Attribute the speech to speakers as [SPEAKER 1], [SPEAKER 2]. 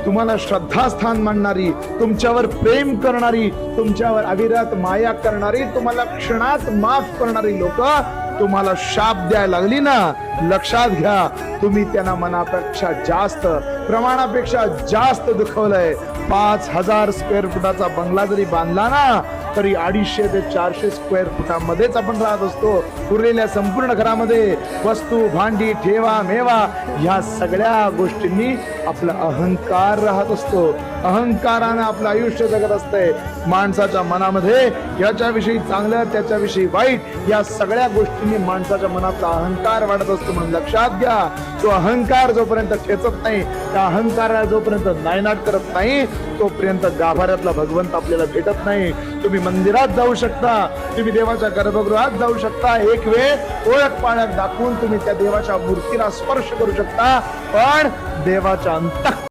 [SPEAKER 1] तुम्हाला श्रद्धास्थान मानणारी, तुमच्यावर प्रेम करणारी, तुमच्यावर अविरत माया करणारी, तुम्हाला क्षणात माफ करणारी लोक तुम्हाला शाप द्यायला लागली ना, लक्षात घ्या तुम्ही त्यांना मनापेक्षा जास्त, प्रमाणापेक्षा जास्त दुखवलंय. 5,000 स्क्वेअर फुटाचा बंगला जरी बांधला ना तरी 250 ते 400 स्क्वेअर फुटामध्येच आपण राहत असतो. उरलेल्या संपूर्ण घरामध्ये वस्तू, भांडी, ठेवा, मेवा ह्या सगळ्या गोष्टींनी आपला अहंकार राहत असतो. अहंकारानं आपलं आयुष्य जगत असतंय. माणसाच्या मनामध्ये याच्याविषयी चांगलं, त्याच्याविषयी वाईट या सगळ्या गोष्टींनी माणसाच्या मनातला अहंकार वाढत असतो. म्हणून लक्षात घ्या, तो अहंकार जोपर्यंत खेचत नाही, त्या अहंकाराला जोपर्यंत नायनाट करत नाही, तोपर्यंत गाभाऱ्यातला भगवंत आपल्याला भेटत नाही. तुम्ही मंदिरात जाऊ शकता, तुम्ही देवाच्या गर्भगृहात जाऊ शकता, एक वेळ ओळख पाळख दाखवून तुम्ही त्या देवाच्या मूर्तीला स्पर्श करू शकता, पण देवाच्या अंतः